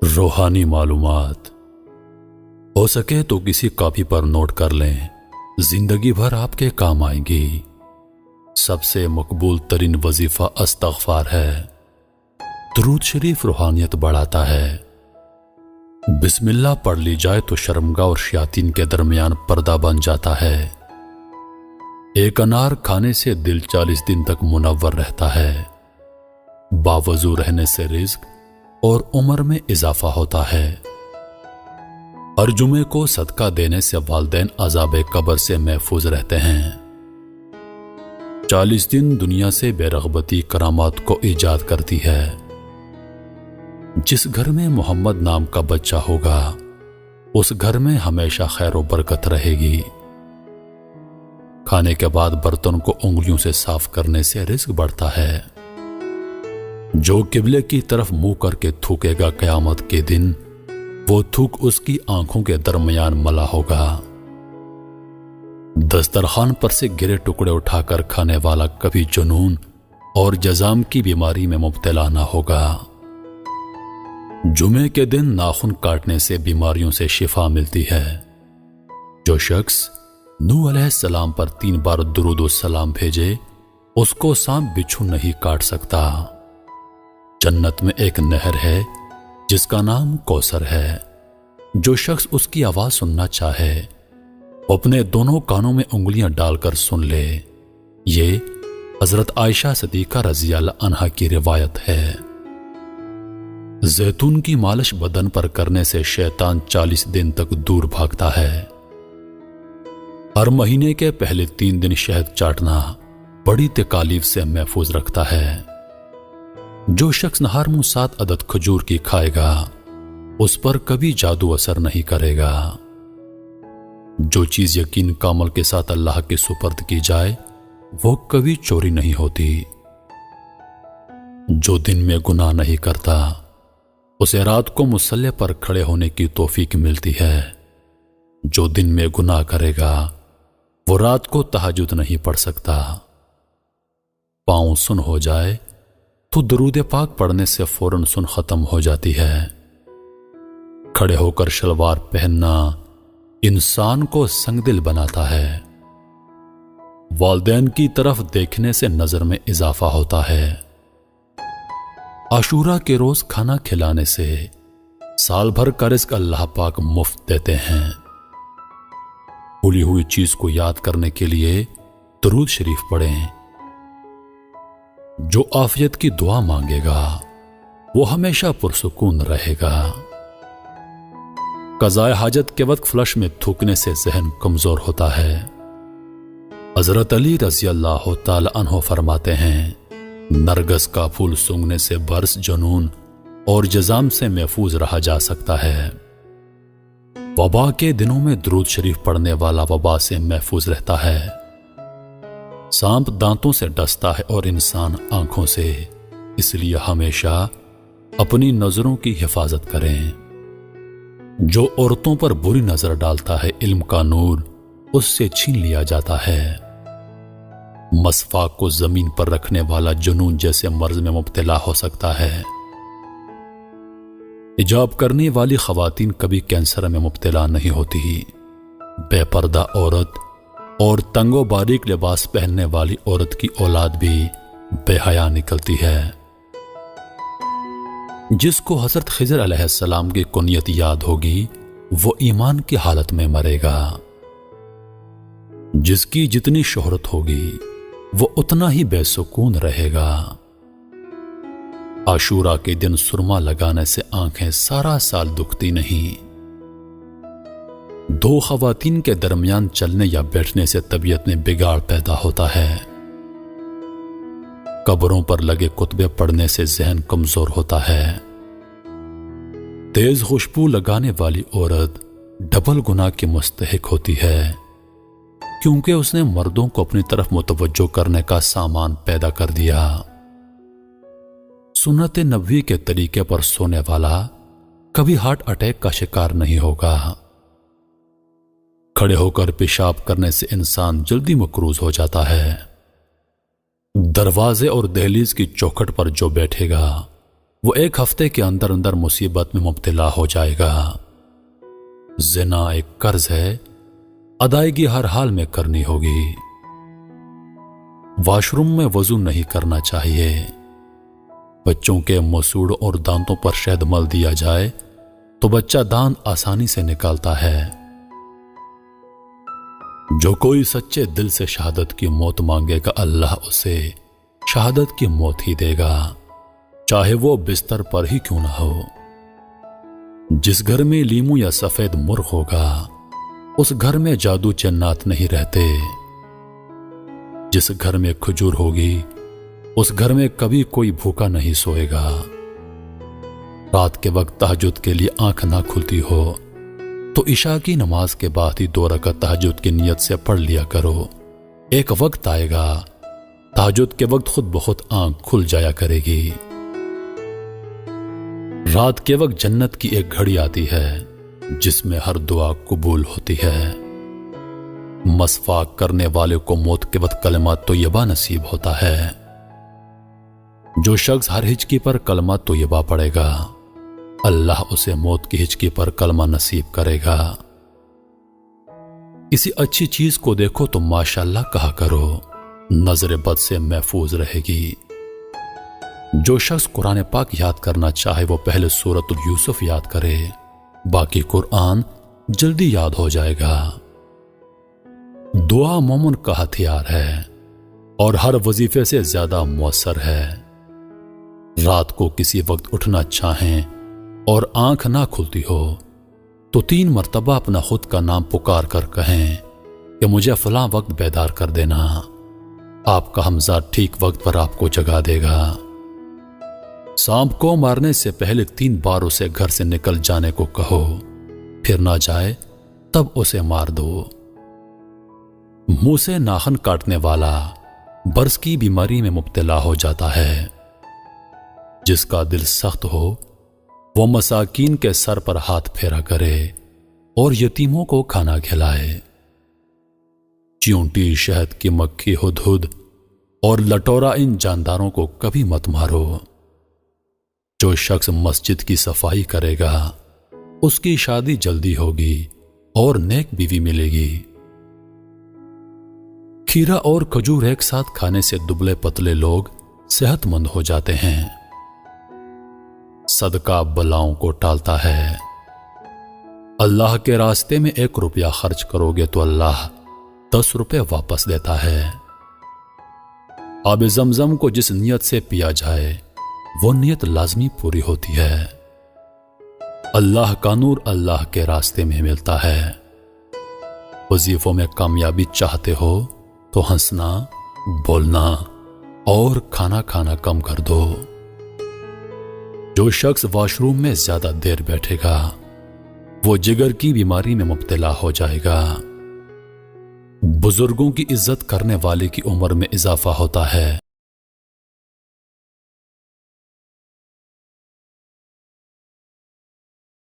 روحانی معلومات ہو سکے تو کسی کاپی پر نوٹ کر لیں، زندگی بھر آپ کے کام آئیں گی۔ سب سے مقبول ترین وظیفہ استغفار ہے۔ درود شریف روحانیت بڑھاتا ہے۔ بسم اللہ پڑھ لی جائے تو شرمگاہ اور شیاطین کے درمیان پردہ بن جاتا ہے۔ ایک انار کھانے سے دل 40 دن تک منور رہتا ہے۔ باوضو رہنے سے رزق اور عمر میں اضافہ ہوتا ہے۔ ہر جمعے کو صدقہ دینے سے والدین عذاب قبر سے محفوظ رہتے ہیں۔ 40 دن دنیا سے بے رغبتی کرامات کو ایجاد کرتی ہے۔ جس گھر میں محمد نام کا بچہ ہوگا اس گھر میں ہمیشہ خیر و برکت رہے گی۔ کھانے کے بعد برتن کو انگلیوں سے صاف کرنے سے رزق بڑھتا ہے۔ جو قبلے کی طرف منہ کر کے تھوکے گا قیامت کے دن وہ تھوک اس کی آنکھوں کے درمیان ملا ہوگا۔ دسترخوان پر سے گرے ٹکڑے اٹھا کر کھانے والا کبھی جنون اور جزام کی بیماری میں مبتلا نہ ہوگا۔ جمعے کے دن ناخن کاٹنے سے بیماریوں سے شفا ملتی ہے۔ جو شخص نوح علیہ السلام پر 3 بار درود و سلام بھیجے اس کو سانپ بچھو نہیں کاٹ سکتا۔ جنت میں ایک نہر ہے جس کا نام کوثر ہے۔ جو شخص اس کی آواز سننا چاہے وہ اپنے دونوں کانوں میں انگلیاں ڈال کر سن لے۔ یہ حضرت عائشہ صدیقہ رضی اللہ عنہا کی روایت ہے۔ زیتون کی مالش بدن پر کرنے سے شیطان 40 دن تک دور بھاگتا ہے۔ ہر مہینے کے پہلے 3 دن شہد چاٹنا بڑی تکالیف سے محفوظ رکھتا ہے۔ جو شخص نہار منہ 7 عدد کھجور کی کھائے گا اس پر کبھی جادو اثر نہیں کرے گا۔ جو چیز یقین کامل کے ساتھ اللہ کے سپرد کی جائے وہ کبھی چوری نہیں ہوتی۔ جو دن میں گناہ نہیں کرتا اسے رات کو مصلی پر کھڑے ہونے کی توفیق ملتی ہے۔ جو دن میں گناہ کرے گا وہ رات کو تہجد نہیں پڑھ سکتا۔ پاؤں سن ہو جائے تو درود پاک پڑھنے سے فوراً سن ختم ہو جاتی ہے۔ کھڑے ہو کر شلوار پہننا انسان کو سنگ دل بناتا ہے۔ والدین کی طرف دیکھنے سے نظر میں اضافہ ہوتا ہے۔ عاشورہ کے روز کھانا کھلانے سے سال بھر کا رزق اللہ پاک مفت دیتے ہیں۔ بھولی ہوئی چیز کو یاد کرنے کے لیے درود شریف پڑھیں۔ جو عافیت کی دعا مانگے گا وہ ہمیشہ پرسکون رہے گا۔ قضائے حاجت کے وقت فلش میں تھوکنے سے ذہن کمزور ہوتا ہے۔ حضرت علی رضی اللہ تعالی عنہ فرماتے ہیں نرگس کا پھول سونگھنے سے برس جنون اور جزام سے محفوظ رہا جا سکتا ہے۔ وبا کے دنوں میں درود شریف پڑھنے والا وبا سے محفوظ رہتا ہے۔ سانپ دانتوں سے ڈستا ہے اور انسان آنکھوں سے، اس لیے ہمیشہ اپنی نظروں کی حفاظت کریں۔ جو عورتوں پر بری نظر ڈالتا ہے علم کا نور اس سے چھین لیا جاتا ہے۔ مسواک کو زمین پر رکھنے والا جنون جیسے مرض میں مبتلا ہو سکتا ہے۔ حجاب کرنے والی خواتین کبھی کینسر میں مبتلا نہیں ہوتی۔ بے پردہ عورت اور تنگ و باریک لباس پہننے والی عورت کی اولاد بھی بے حیا نکلتی ہے۔ جس کو حضرت خضر علیہ السلام کی کنیت یاد ہوگی وہ ایمان کی حالت میں مرے گا۔ جس کی جتنی شہرت ہوگی وہ اتنا ہی بے سکون رہے گا۔ عاشورہ کے دن سرما لگانے سے آنکھیں سارا سال دکھتی نہیں۔ 2 خواتین کے درمیان چلنے یا بیٹھنے سے طبیعت میں بگاڑ پیدا ہوتا ہے۔ قبروں پر لگے کتبے پڑھنے سے ذہن کمزور ہوتا ہے۔ تیز خوشبو لگانے والی عورت ڈبل گناہ کی مستحق ہوتی ہے کیونکہ اس نے مردوں کو اپنی طرف متوجہ کرنے کا سامان پیدا کر دیا۔ سنت نبوی کے طریقے پر سونے والا کبھی ہارٹ اٹیک کا شکار نہیں ہوگا۔ کھڑے ہو کر پیشاب کرنے سے انسان جلدی مقروض ہو جاتا ہے۔ دروازے اور دہلیز کی چوکھٹ پر جو بیٹھے گا وہ ایک ہفتے کے اندر اندر مصیبت میں مبتلا ہو جائے گا۔ زنا ایک قرض ہے، ادائیگی ہر حال میں کرنی ہوگی۔ واش روم میں وضو نہیں کرنا چاہیے۔ بچوں کے مسوڑ اور دانتوں پر شہد مل دیا جائے تو بچہ دانت آسانی سے نکالتا ہے۔ جو کوئی سچے دل سے شہادت کی موت مانگے گا اللہ اسے شہادت کی موت ہی دے گا، چاہے وہ بستر پر ہی کیوں نہ ہو۔ جس گھر میں لیمو یا سفید مرغ ہوگا اس گھر میں جادو جنات نہیں رہتے۔ جس گھر میں کھجور ہوگی اس گھر میں کبھی کوئی بھوکا نہیں سوئے گا۔ رات کے وقت تہجد کے لیے آنکھ نہ کھلتی ہو تو عشاء کی نماز کے بعد ہی 2 رکعت تہجد کی نیت سے پڑھ لیا کرو۔ ایک وقت آئے گا تہجد کے وقت خود بخود آنکھ کھل جایا کرے گی۔ رات کے وقت جنت کی ایک گھڑی آتی ہے جس میں ہر دعا قبول ہوتی ہے۔ مسواک کرنے والے کو موت کے وقت کلمہ طیبہ نصیب ہوتا ہے۔ جو شخص ہر ہچکی پر کلمہ طیبہ پڑھے گا اللہ اسے موت کی ہچکی پر کلمہ نصیب کرے گا۔ کسی اچھی چیز کو دیکھو تو ماشاءاللہ کہا کرو، نظر بد سے محفوظ رہے گی۔ جو شخص قرآن پاک یاد کرنا چاہے وہ پہلے سورۃ یوسف یاد کرے، باقی قرآن جلدی یاد ہو جائے گا۔ دعا مومن کا ہتھیار ہے اور ہر وظیفے سے زیادہ مؤثر ہے۔ رات کو کسی وقت اٹھنا چاہیں اور آنکھ نہ کھلتی ہو تو 3 مرتبہ اپنا خود کا نام پکار کر کہیں کہ مجھے فلاں وقت بیدار کر دینا۔ آپ کا حمزہ ٹھیک وقت پر آپ کو جگا دے گا۔ سانپ کو مارنے سے پہلے 3 بار اسے گھر سے نکل جانے کو کہو، پھر نہ جائے تب اسے مار دو۔ منہ سے ناخن کاٹنے والا برس کی بیماری میں مبتلا ہو جاتا ہے۔ جس کا دل سخت ہو وہ مساکین کے سر پر ہاتھ پھیرا کرے اور یتیموں کو کھانا کھلائے۔ چیونٹی، شہد کی مکھی، ہدہد اور لٹورا ان جانداروں کو کبھی مت مارو۔ جو شخص مسجد کی صفائی کرے گا اس کی شادی جلدی ہوگی اور نیک بیوی ملے گی۔ کھیرا اور کھجور ایک ساتھ کھانے سے دبلے پتلے لوگ صحت مند ہو جاتے ہیں۔ صدقہ بلاؤں کو ٹالتا ہے۔ اللہ کے راستے میں 1 روپیہ خرچ کرو گے تو اللہ 10 روپے واپس دیتا ہے۔ آب زمزم کو جس نیت سے پیا جائے وہ نیت لازمی پوری ہوتی ہے۔ اللہ کا نور اللہ کے راستے میں ملتا ہے۔ وظیفوں میں کامیابی چاہتے ہو تو ہنسنا، بولنا اور کھانا کھانا کم کر دو۔ جو شخص واش روم میں زیادہ دیر بیٹھے گا وہ جگر کی بیماری میں مبتلا ہو جائے گا۔ بزرگوں کی عزت کرنے والے کی عمر میں اضافہ ہوتا ہے۔